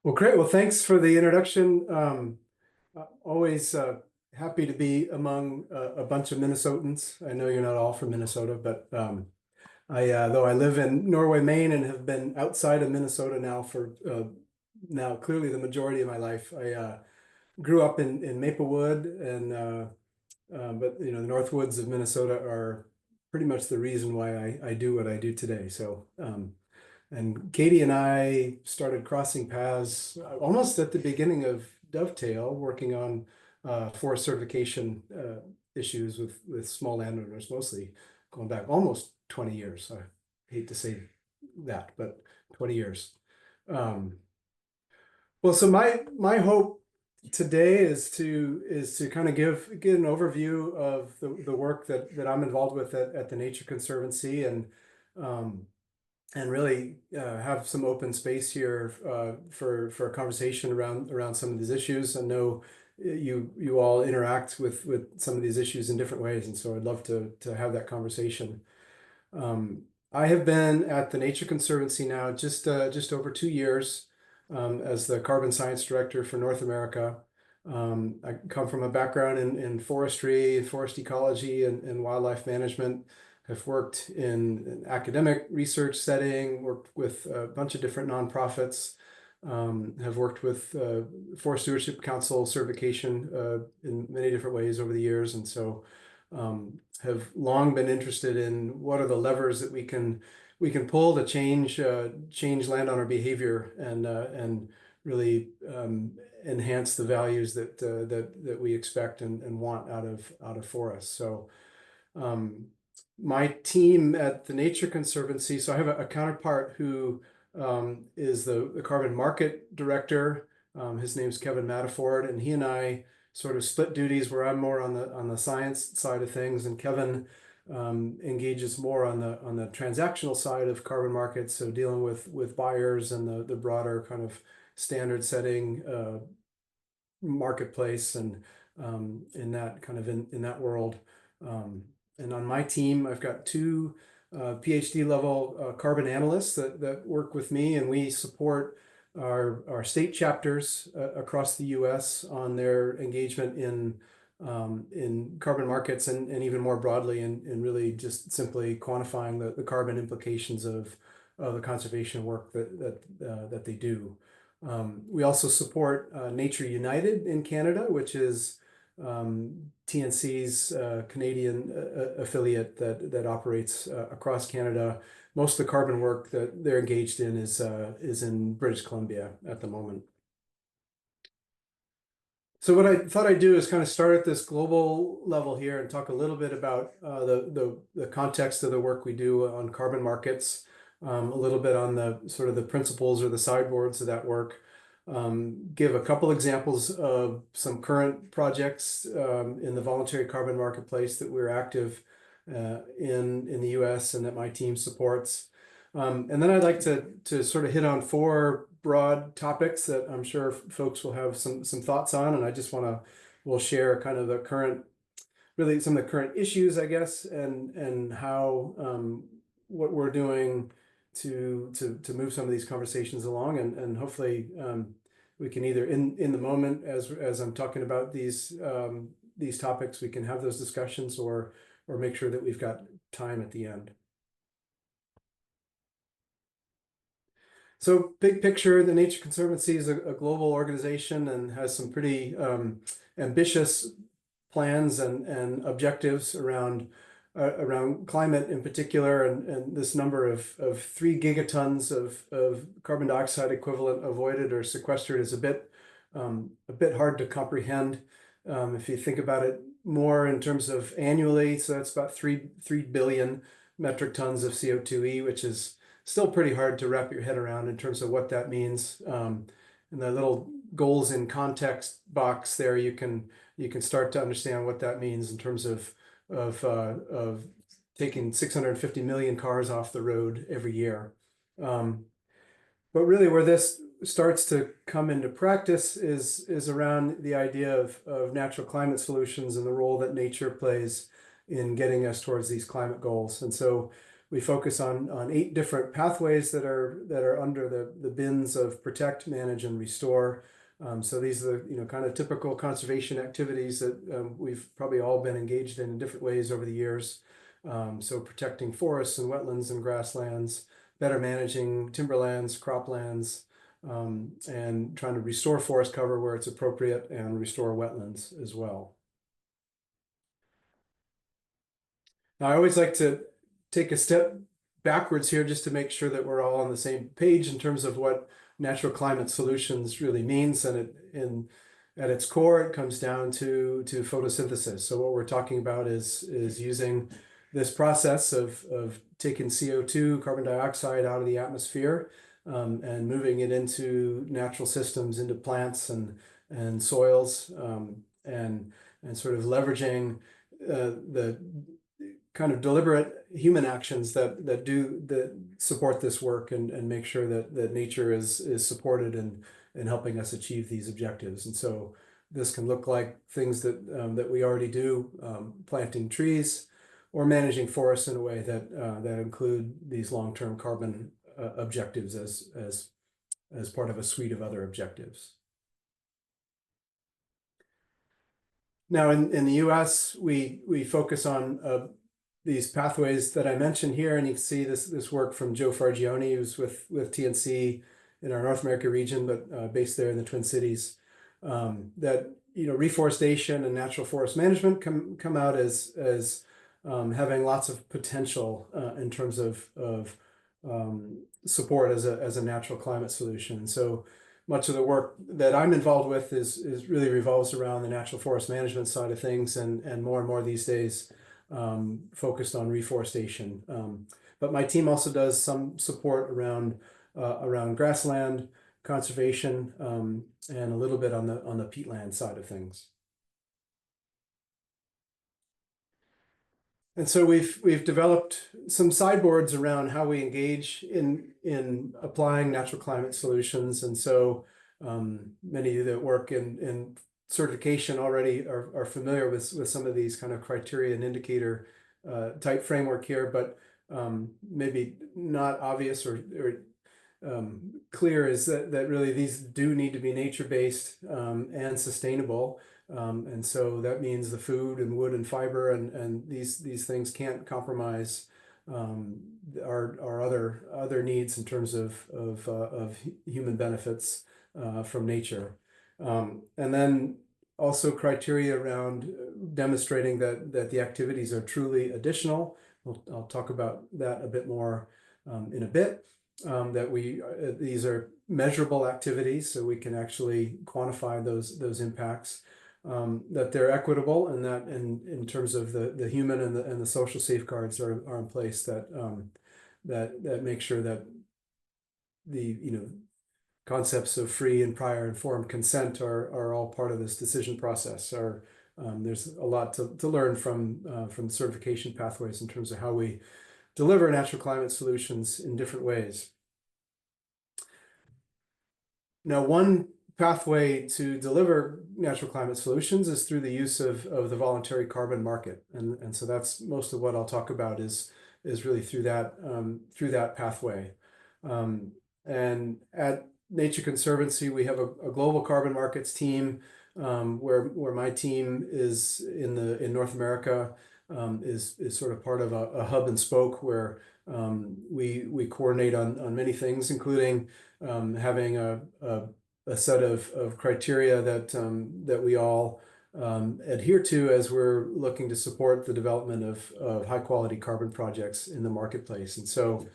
Well, great. Well, thanks for the introduction. Always happy to be among a bunch of Minnesotans. I know you're not all from Minnesota, but though I live in Norway, Maine, and have been outside of Minnesota now for now clearly the majority of my life. I grew up in Maplewood, and but the North Woods of Minnesota are pretty much the reason why I do what I do today. And Katie and I started crossing paths almost at the beginning of Dovetail, working on forest certification issues with small landowners, mostly going back almost 20 years. I hate to say that, but 20 years. Um, well, so my hope today is to kind of give an overview of the work that I'm involved with at the Nature Conservancy um, and really have some open space here for a conversation around some of these issues. I know you all interact with some of these issues in different ways, and so I'd love to have that conversation. I have been at the Nature Conservancy now just over 2 years as the carbon science director for North America. I come from a background in forestry, forest ecology, and wildlife management. I've worked in an academic research setting, worked with a bunch of different nonprofits, have worked with Forest Stewardship Council certification in many different ways over the years, and so have long been interested in what are the levers that we can pull to change landowner behavior and really enhance the values that we expect and want out of forests. So my team at the Nature Conservancy, so I have a counterpart who is the carbon market director. His name's Kevin Mataford, and he and I sort of split duties where I'm more on the science side of things, and Kevin engages more on the transactional side of carbon markets, so dealing with buyers and the broader kind of standard setting marketplace and in that kind of in that world. And on my team, I've got two PhD level carbon analysts that work with me, and we support our state chapters across the U.S. on their engagement in carbon markets and even more broadly in really just simply quantifying the carbon implications of the conservation work that they do. We also support Nature United in Canada, which is TNC's Canadian affiliate that operates across Canada. Most of the carbon work that they're engaged in is in British Columbia at the moment. So what I thought I'd do is kind of start at this global level here and talk a little bit about the context of the work we do on carbon markets, a little bit on the sort of the principles or the sideboards of that work, give a couple examples of some current projects in the voluntary carbon marketplace that we're active in the U.S. and that my team supports. And then I'd like to sort of hit on four broad topics that I'm sure folks will have some thoughts on, and I just we'll share kind of really some of the current issues, I guess, and how what we're doing to move some of these conversations along, and hopefully we can either in the moment as I'm talking about these topics, we can have those discussions or make sure that we've got time at the end. So big picture, the Nature Conservancy is a global organization and has some pretty ambitious plans and objectives around climate in particular, and this number of 3 gigatons of carbon dioxide equivalent avoided or sequestered is a bit hard to comprehend if you think about it more in terms of annually. So that's about 3 billion metric tons of CO2e, which is still pretty hard to wrap your head around in terms of what that means. And the little goals in context box there, you can start to understand what that means in terms of taking 650 million cars off the road every year. But really where this starts to come into practice is around the idea of natural climate solutions and the role that nature plays in getting us towards these climate goals. And so we focus on 8 different pathways that are under the bins of protect, manage, and restore. So these are the kind of typical conservation activities that we've probably all been engaged in different ways over the years. So protecting forests and wetlands and grasslands, better managing timberlands, croplands, and trying to restore forest cover where it's appropriate and restore wetlands as well. Now, I always like to take a step backwards here just to make sure that we're all on the same page in terms of what natural climate solutions really means. And at its core, it comes down to photosynthesis. So what we're talking about is using this process of taking CO2, carbon dioxide out of the atmosphere, and moving it into natural systems, into plants and soils, and sort of leveraging the kind of deliberate human actions that support this work and make sure that nature is supported in helping us achieve these objectives. And so this can look like things that we already do, planting trees or managing forests in a way that include these long-term carbon objectives as part of a suite of other objectives. Now, in the US, we focus on these pathways that I mentioned here, and you can see this work from Joe Fargione, who's with TNC in our North America region, but based there in the Twin Cities. That reforestation and natural forest management come out as having lots of potential in terms of support as a natural climate solution. And so much of the work that I'm involved with is really revolves around the natural forest management side of things, and more these days focused on reforestation. But my team also does some support around grassland conservation, and a little bit on the peatland side of things. And so we've developed some sideboards around how we engage in applying natural climate solutions. And so many of you that work in certification already are familiar with some of these kind of criteria and indicator type framework here, but maybe not obvious or clear is that really these do need to be nature-based and sustainable. And so that means the food and wood and fiber and these things can't compromise our other needs in terms of human benefits from nature. And then also criteria around demonstrating that the activities are truly additional. I'll talk about that a bit more in a bit. That these are measurable activities, so we can actually quantify those impacts. That they're equitable, and that in terms of the human and the social safeguards are in place that make sure that the concepts of free and prior informed consent are all part of this decision process. There's a lot to learn from the certification pathways in terms of how we deliver natural climate solutions in different ways. Now, one pathway to deliver natural climate solutions is through the use of the voluntary carbon market, and so that's most of what I'll talk about is really through that pathway. And at Nature Conservancy, we have a global carbon markets team where my team is in North America, is sort of part of a hub and spoke where we coordinate on many things, including having a set of criteria that we all adhere to as we're looking to support the development of high quality carbon projects in the marketplace. And so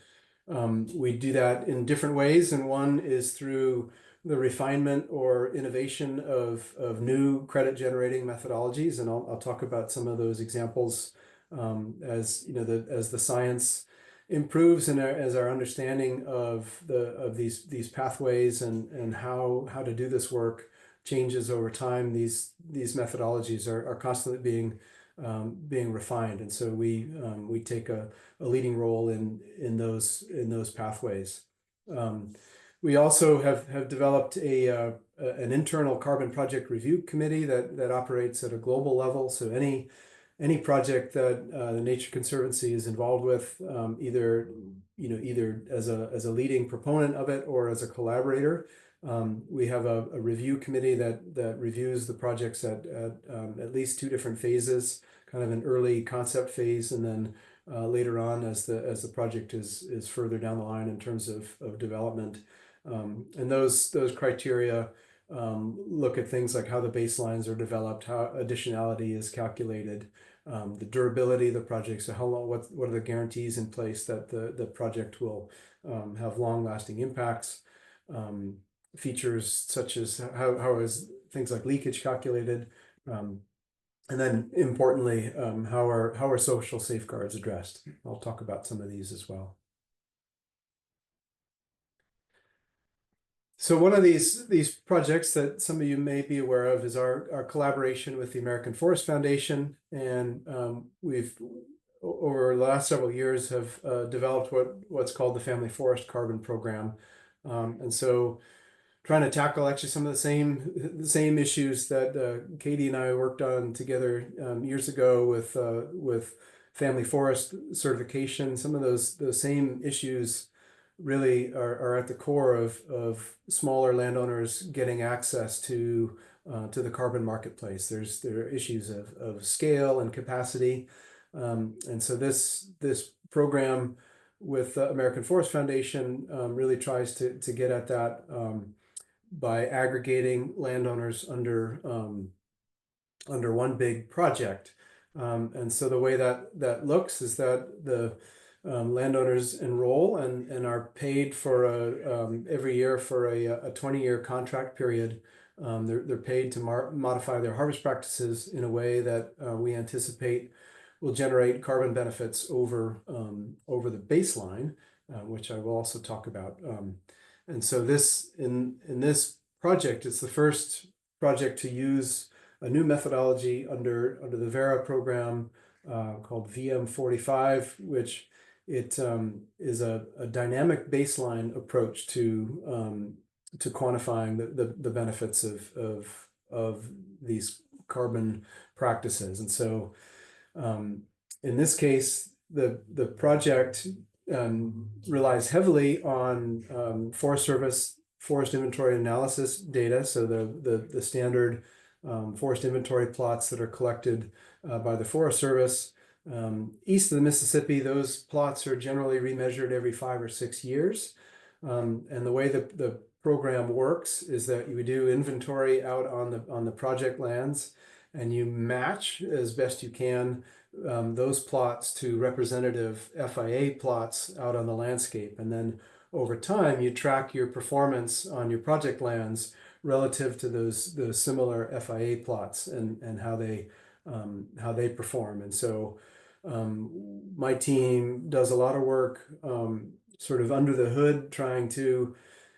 we do that in different ways, and one is through the refinement or innovation of new credit generating methodologies, and I'll talk about some of those examples as the science improves and as our understanding of these pathways and how to do this work changes over time. These methodologies are constantly being refined, and so we take a leading role in those pathways. We also have developed an internal carbon project review committee that operates at a global level. So any any project that the Nature Conservancy is involved with, either as a leading proponent of it or as a collaborator. We have a review committee that reviews the projects at least two different phases, kind of an early concept phase, and then later on as the project is further down the line in terms of development. And those criteria look at things like how the baselines are developed, how additionality is calculated, the durability of the project. So how long, what are the guarantees in place that the project will have long-lasting impacts? Features such as how is things like leakage calculated, and then importantly, how are social safeguards addressed? I'll talk about some of these as well. So one of these projects that some of you may be aware of is our collaboration with the American Forest Foundation, and we've over the last several years have developed what's called the Family Forest Carbon Program, and so trying to tackle actually some of the same issues that Katie and I worked on together years ago with family forest certification. Some of those same issues really are at the core of smaller landowners getting access to the carbon marketplace. There are issues of scale and capacity, and so this program with the American Forest Foundation really tries to get at that by aggregating landowners under one big project. And so the way that looks is that the landowners enroll and are paid for every year for a 20-year contract period. They're paid to modify their harvest practices in a way that we anticipate will generate carbon benefits over the baseline, which I will also talk about. And so in this project, it's the first project to use a new methodology under the Vera program called VM45, which it is a dynamic baseline approach to quantifying the benefits of these carbon practices. And so in this case, the project relies heavily on Forest Service forest inventory analysis data. So the standard forest inventory plots that are collected by the Forest Service. East of the Mississippi, those plots are generally remeasured every 5 or 6 years. And the way that the program works is that you do inventory out on the project lands, and you match as best you can those plots to representative FIA plots out on the landscape. And then over time, you track your performance on your project lands relative to those similar FIA plots and how they perform. And so my team does a lot of work sort of under the hood, trying to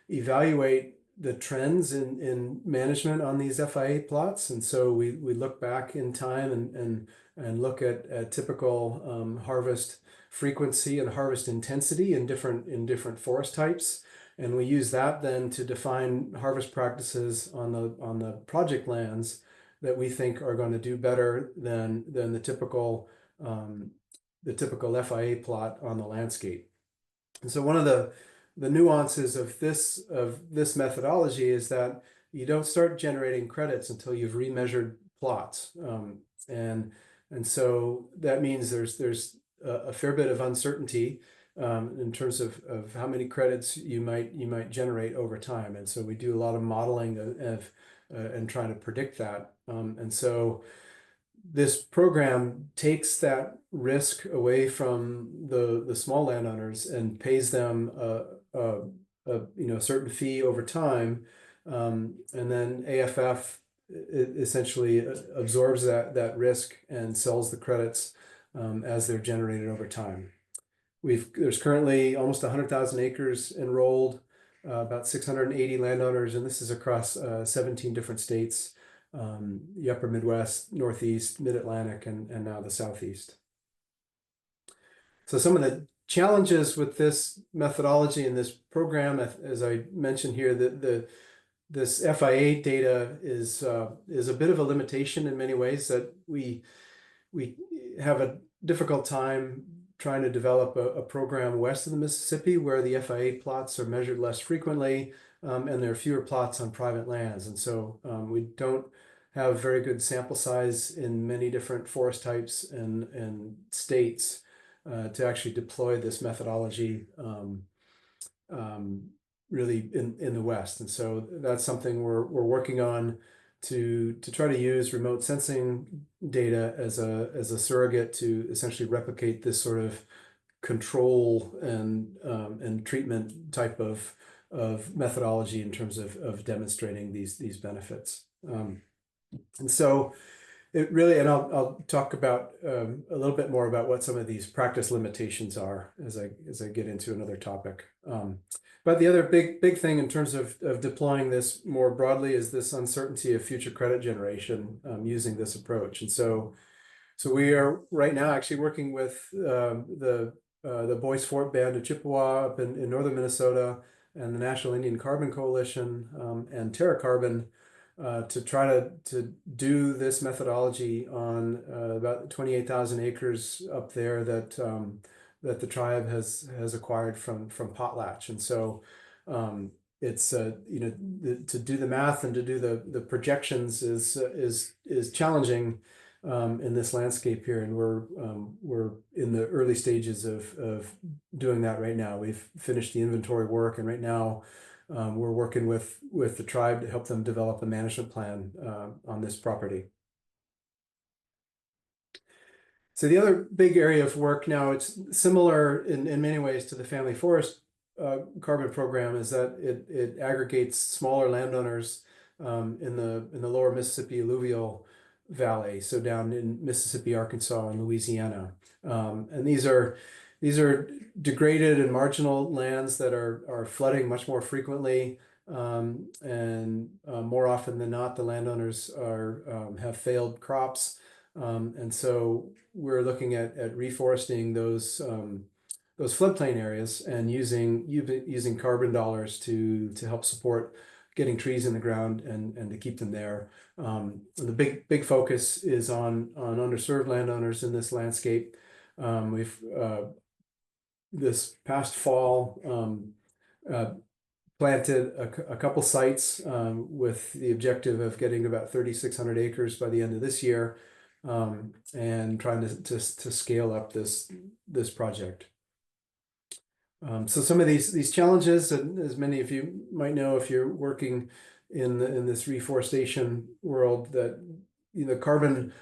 evaluate the trends in management on these FIA plots. And so we look back in time and look at typical harvest frequency and harvest intensity in different forest types. And we use that then to define harvest practices on the project lands that we think are going to do better than the typical FIA plot on the landscape. And so one of the nuances of this methodology is that you don't start generating credits until you've remeasured plots, and so that means there's a fair bit of uncertainty in terms of how many credits you might generate over time. And so we do a lot of modeling and trying to predict that. And so this program takes that risk away from the small landowners and pays them a certain fee over time, and then AFF essentially absorbs that risk and sells the credits as they're generated over time. There's currently almost 100,000 acres enrolled, about 680 landowners, and this is across 17 different states. The upper Midwest, Northeast, Mid-Atlantic, and now the Southeast. So some of the challenges with this methodology and this program, as I mentioned here, this FIA data is a bit of a limitation in many ways, that we we have a difficult time trying to develop a program west of the Mississippi where the FIA plots are measured less frequently, and there are fewer plots on private lands. And so we don't have very good sample size in many different forest types and states to actually deploy this methodology really in the West. And so that's something we're working on to try to use remote sensing data as a surrogate to essentially replicate this sort of control and treatment type of methodology in terms of demonstrating these benefits. And so it really, and I'll talk about a little bit more about what some of these practice limitations are as I get into another topic. But the other big thing in terms of deploying this more broadly is this uncertainty of future credit generation using this approach. And so we are right now actually working with the Bois Forte Band of Chippewa up in northern Minnesota and the National Indian Carbon Coalition and Terra Carbon to try to do this methodology on about 28,000 acres up there that the tribe has acquired from potlatch. And so it's to do the math and to do the projections is challenging in this landscape here, and we're in the early stages of doing that right now. We've finished the inventory work, and right now we're working with the tribe to help them develop a management plan on this property. So the other big area of work now, it's similar in many ways to the family forest carbon program, is that it aggregates smaller landowners in the lower Mississippi alluvial valley, so down in Mississippi, Arkansas, and Louisiana. And these are degraded and marginal lands that are flooding much more frequently, and more often than not, the landowners have failed crops, and so we're looking at reforesting those floodplain areas and using carbon dollars to help support getting trees in the ground and to keep them there. The big focus is on underserved landowners in this landscape. We've this past fall planted a couple sites with the objective of getting about 3,600 acres by the end of this year, and trying to scale up this project. So some of these challenges, and as many of you might know if you're working in this reforestation world, that carbon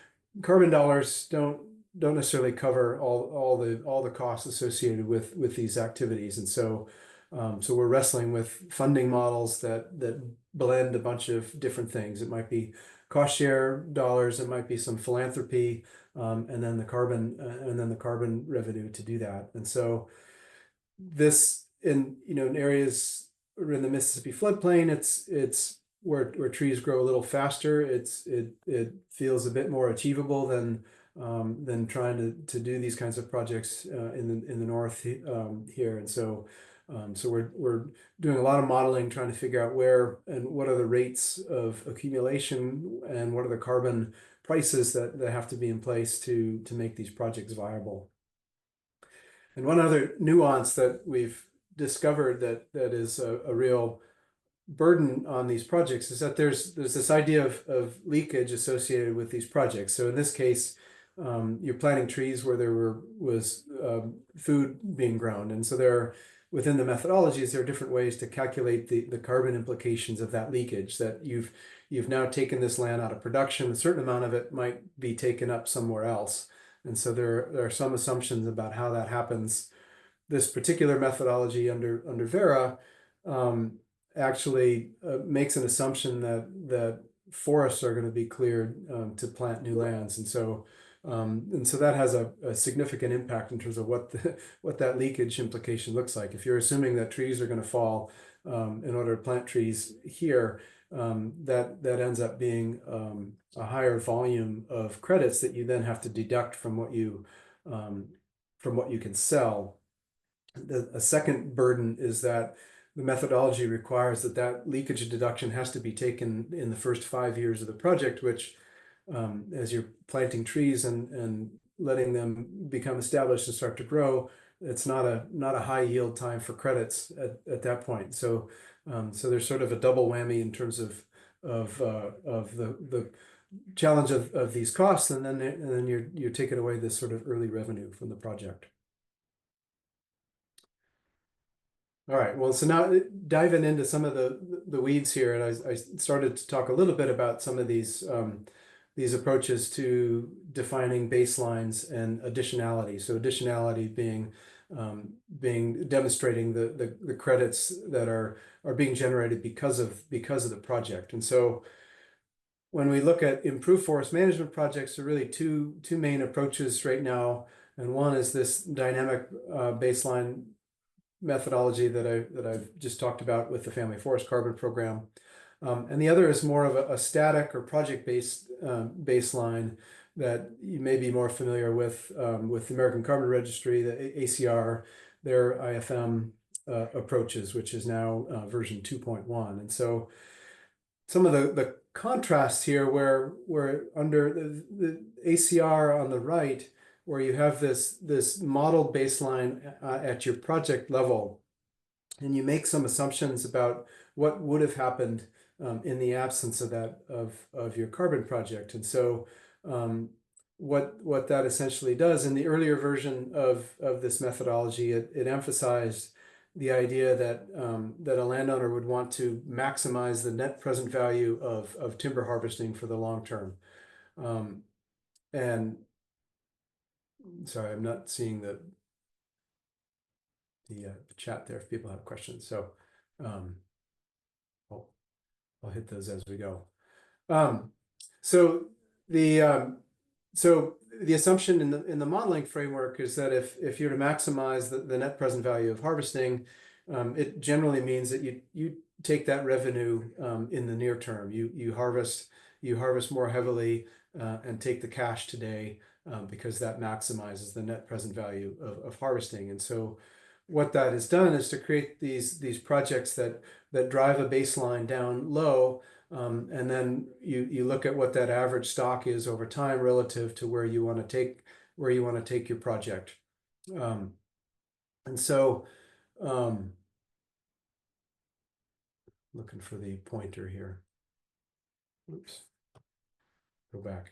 dollars don't necessarily cover all the costs associated with these activities, and so we're wrestling with funding models that blend a bunch of different things. It might be cost share dollars, it might be some philanthropy, and then the carbon revenue to do that. And so this in areas in the Mississippi floodplain, it's where trees grow a little faster. It feels a bit more achievable than trying to do these kinds of projects in the north here. And so we're doing a lot of modeling, trying to figure out where and what are the rates of accumulation and what are the carbon prices that have to be in place to make these projects viable. And one other nuance that we've discovered that is a real burden on these projects is that there's this idea of leakage associated with these projects. So in this case, you're planting trees where there was food being grown, and so within the methodologies there are different ways to calculate the carbon implications of that leakage. That you've now taken this land out of production, a certain amount of it might be taken up somewhere else. And so there are some assumptions about how that happens. This particular methodology under Vera actually makes an assumption that forests are going to be cleared to plant new lands, and so that has a significant impact in terms of what that leakage implication looks like. If you're assuming that trees are going to fall in order to plant trees here, that ends up being a higher volume of credits that you then have to deduct from what you can sell. A second burden is that the methodology requires that leakage deduction has to be taken in the first 5 years of the project, which as you're planting trees and letting them become established and start to grow, it's not a high yield time for credits at that point. So so there's sort of a double whammy in terms of the challenge of these costs, and then you're taking away this sort of early revenue from the project. All right, well, so now diving into some of the weeds here, and I started to talk a little bit about some of these approaches to defining baselines and additionality. So additionality being demonstrating the credits that are being generated because of the project. And so when we look at improved forest management projects, there are really two main approaches right now, and one is this dynamic baseline methodology that I've just talked about with the Family Forest Carbon Program. And the other is more of a static or project-based baseline that you may be more familiar with the American Carbon Registry, the ACR, their IFM approaches, which is now version 2.1. And so some of the contrasts here where under the ACR on the right, where you have this model baseline at your project level, and you make some assumptions about what would have happened in the absence of that of your carbon project. And so what that essentially does in the earlier version of this methodology, it emphasized the idea that that a landowner would want to maximize the net present value of timber harvesting for the long term. And sorry, I'm not seeing the chat there if people have questions. So I'll hit those as we go. So the assumption in the modeling framework is that if you're to maximize the net present value of harvesting, it generally means that you take that revenue in the near term. You harvest more heavily and take the cash today because that maximizes the net present value of harvesting. And so what that has done is to create these projects that drive a baseline down low, and then you look at what that average stock is over time relative to where you want to take your project. And so looking for the pointer here. Oops. Go back.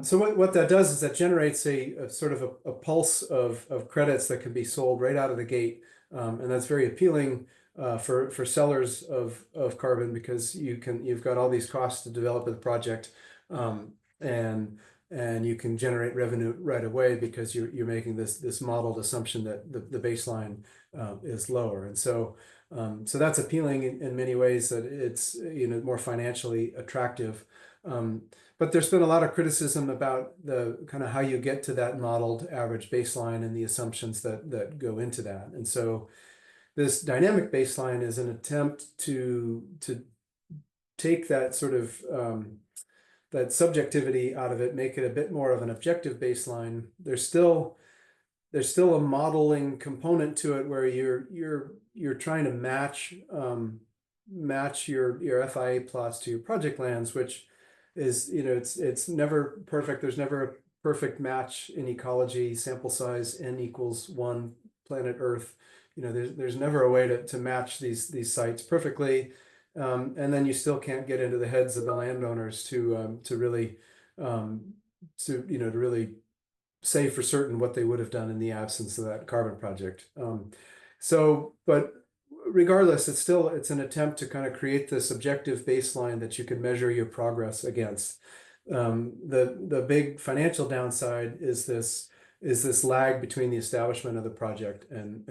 So what that does is that generates a sort of a pulse of credits that can be sold right out of the gate, and that's very appealing for sellers of carbon, because you've got all these costs to develop the project, and you can generate revenue right away because you're making this modeled assumption that the baseline is lower, and so that's appealing in many ways, that it's more financially attractive. But there's been a lot of criticism about the kind of how you get to that modeled average baseline and the assumptions that go into that. And so this dynamic baseline is an attempt to take that sort of that subjectivity out of it, make it a bit more of an objective baseline. There's still a modeling component to it where you're trying to match your FIA plots to your project lands, which is, it's never perfect. There's never a perfect match in ecology. Sample size n equals 1, planet Earth. There's never a way to match these sites perfectly, and then you still can't get into the heads of the landowners to really say for certain what they would have done in the absence of that carbon project. But regardless, it's an attempt to kind of create this objective baseline that you can measure your progress against. The big financial downside is this lag between the establishment of the project and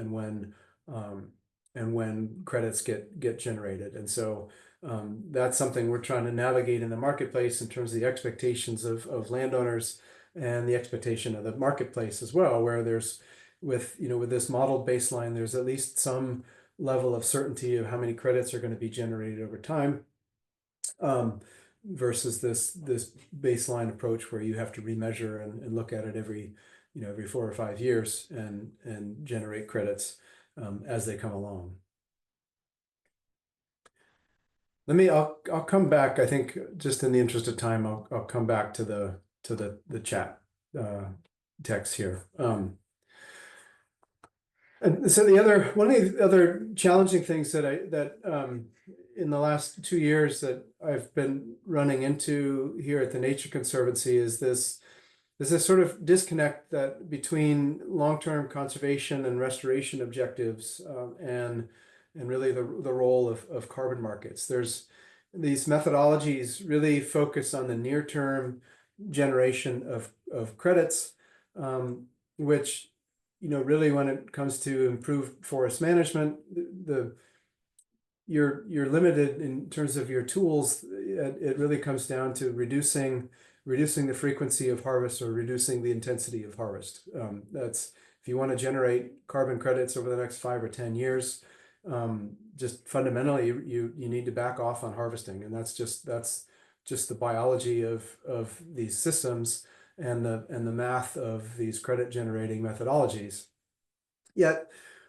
when credits get generated. And so that's something we're trying to navigate in the marketplace in terms of the expectations of landowners and the expectation of the marketplace as well, where there's with this modeled baseline, there's at least some level of certainty of how many credits are going to be generated over time, versus this baseline approach where you have to remeasure and look at it every 4 or 5 years and generate credits as they come along. I'll come back. I think just in the interest of time, I'll come back to the chat uh, text here. And so one of the other challenging things that in the last 2 years that I've been running into here at the Nature Conservancy is this sort of disconnect that between long-term conservation and restoration objectives, and really the role of carbon markets. There's these methodologies really focus on the near-term generation of credits, which, really when it comes to improved forest management, you're limited in terms of your tools. It really comes down to reducing the frequency of harvest or reducing the intensity of harvest. That's if you want to generate carbon credits over the next 5 or 10 years, just fundamentally you need to back off on harvesting, and that's just the biology of these systems and the math of these credit generating methodologies. Yet,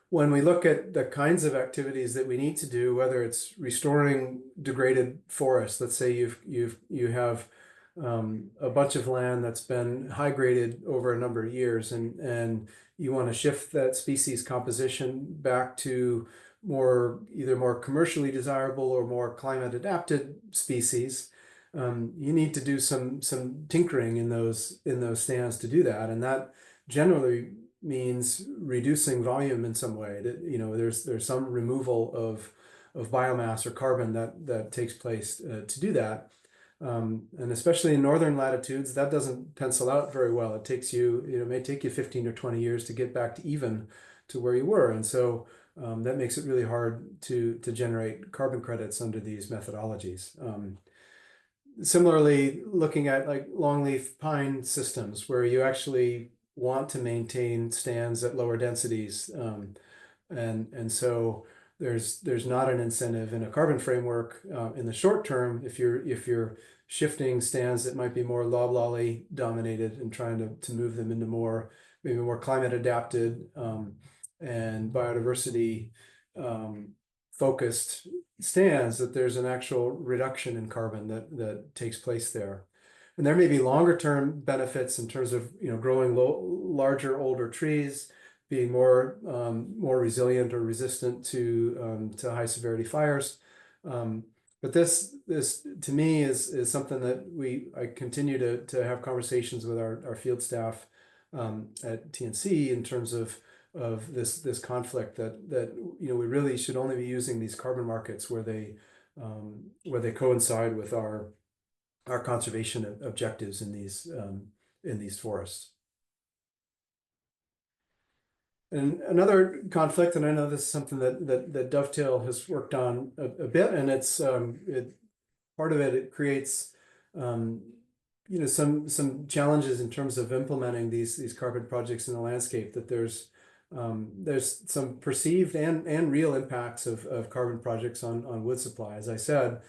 when we look at the kinds of activities that we need to do, whether it's restoring degraded forests, let's say you have a bunch of land that's been high graded over a number of years, and you want to shift that species composition back to either more commercially desirable or more climate adapted species. You need to do some tinkering in those stands to do that, and that generally means reducing volume in some way. That there's some removal of biomass or carbon that takes place to do that. And especially in northern latitudes, that doesn't pencil out very well. It takes it may take you 15 or 20 years to get back to even to where you were. And so that makes it really hard to generate carbon credits under these methodologies. Similarly, looking at like longleaf pine systems where you actually want to maintain stands at lower densities. And so there's not an incentive in a carbon framework in the short term if you're shifting stands that might be more loblolly dominated and trying to move them into maybe more climate adapted and biodiversity focused stands, that there's an actual reduction in carbon that takes place there. And there may be longer term benefits in terms of growing larger, older trees, being more resilient or resistant to high severity fires. But this to me is something that I continue to have conversations with our field staff at TNC in terms of this conflict that we really should only be using these carbon markets where they coincide with our conservation objectives in these forests. And another conflict, and I know this is something that Dovetail has worked on a bit, and it's part of it creates some challenges in terms of implementing these carbon projects in the landscape. That there's some perceived and real impacts of carbon projects on wood supply. As I said,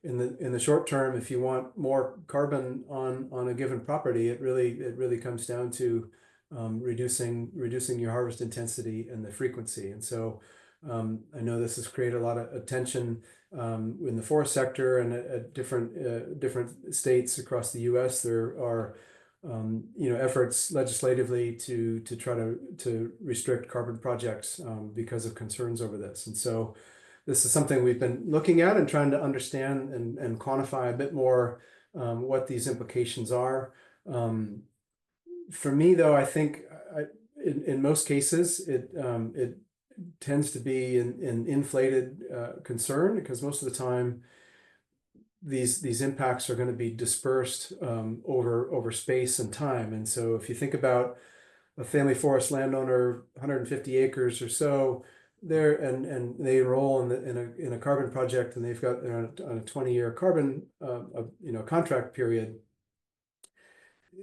in the short term, if you want more carbon on a given property, it really comes down to reducing your harvest intensity and the frequency. And so I know this has created a lot of attention in the forest sector and at different states across the U.S. There are efforts legislatively to try to restrict carbon projects because of concerns over this. And so this is something we've been looking at and trying to understand and quantify a bit more what these implications are. For me, though, I think in most cases it tends to be an inflated concern, because most of the time these impacts are going to be dispersed over space and time. And so if you think about a family forest landowner, 150 acres or so, there and they enroll in a carbon project, and they've got on a 20-year carbon contract period.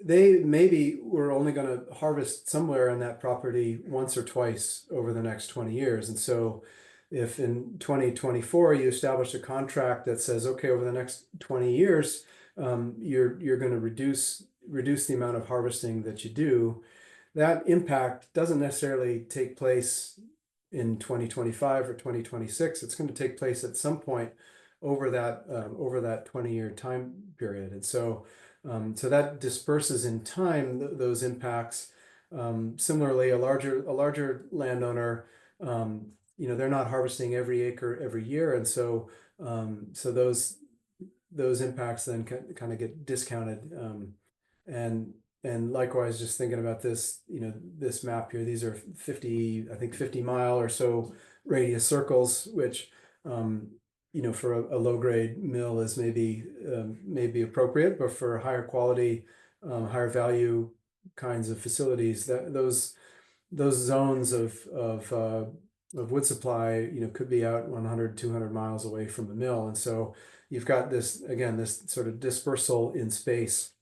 They maybe were only going to harvest somewhere on that property once or twice over the next 20 years. And so if in 2024 you establish a contract that says, okay, over the next 20 years, you're going to reduce the amount of harvesting that you do, that impact doesn't necessarily take place in 2025 or 2026. It's going to take place at some point over that 20-year time period. And so so that disperses in time those impacts. Similarly, a larger landowner, they're not harvesting every acre every year, and so so those impacts then kind of get discounted. And likewise, just thinking about this, this map here, these are 50, I think 50-mile or so radius circles, which for a low grade mill is maybe appropriate, but for higher quality, higher value kinds of facilities, that those zones of wood supply, could be out 100, 200 miles away from the mill. And so you've got this, again, this sort of dispersal in space.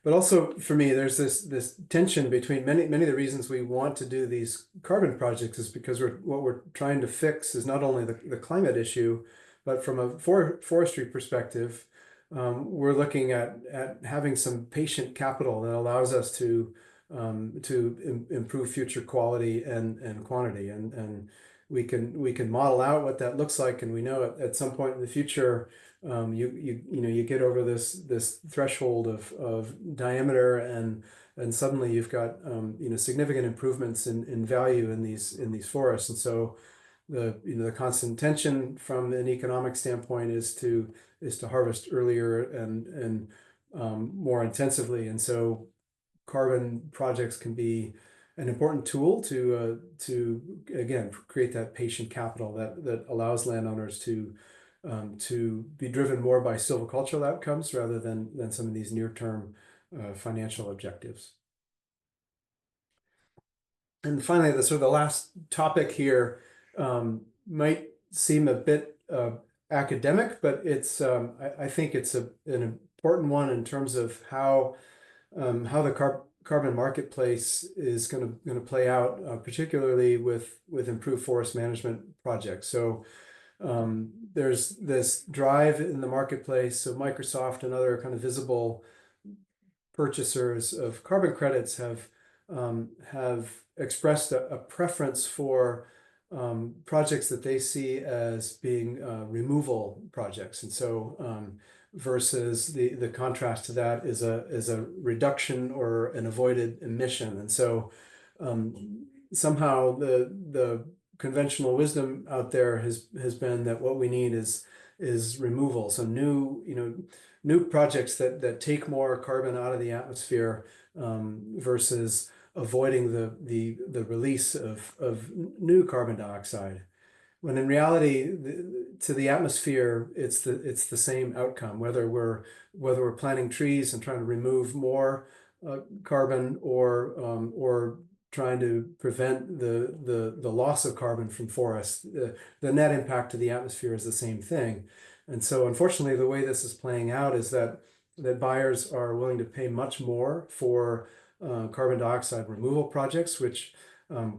But also for me, there's this tension between many of the reasons we want to do these carbon projects is because what we're trying to fix is not only the climate issue, but from a forestry perspective, we're looking at having some patient capital that allows us to improve future quality and quantity, and we can model out what that looks like, and we know at some point in the future, you get over this threshold of diameter, and suddenly you've got significant improvements in value in these forests. And so the constant tension from an economic standpoint is to harvest earlier and more intensively. And so carbon projects can be an important tool to again create that patient capital that allows landowners to be driven more by silvicultural outcomes rather than some of these near-term financial objectives. And finally, the sort of the last topic here might seem a bit academic, but it's I think it's an important one in terms of how the carbon marketplace is going to play out, particularly with improved forest management projects. So there's this drive in the marketplace. So Microsoft and other kind of visible purchasers of carbon credits have expressed a preference for projects that they see as being removal projects. And so versus the contrast to that is a reduction or an avoided emission. And so somehow the conventional wisdom out there has been that what we need is removal. So new projects that take more carbon out of the atmosphere versus avoiding the release of new carbon dioxide. When in reality, to the atmosphere, it's the same outcome. Whether we're planting trees and trying to remove more carbon, or trying to prevent the loss of carbon from forests, the net impact to the atmosphere is the same thing. And so, unfortunately, the way this is playing out is that buyers are willing to pay much more for carbon dioxide removal projects, which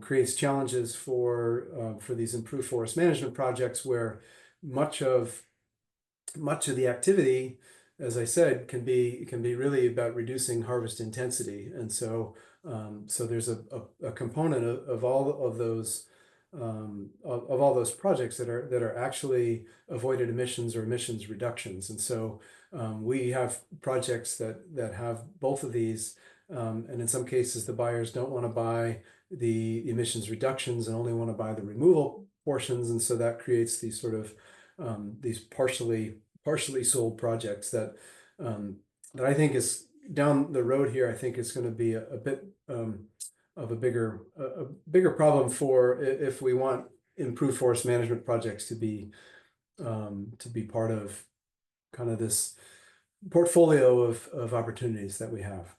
creates challenges for these improved forest management projects, where much of the activity, as I said, can be really about reducing harvest intensity. And so so there's a component of all of those projects that are actually avoided emissions or emissions reductions. And so we have projects that have both of these, and in some cases the buyers don't want to buy the emissions reductions and only want to buy the removal portions, and so that creates these sort of these partially sold projects that I think is down the road here. I think it's going to be a bit of a bigger problem for if we want improved forest management projects to be part of kind of this portfolio of opportunities that we have.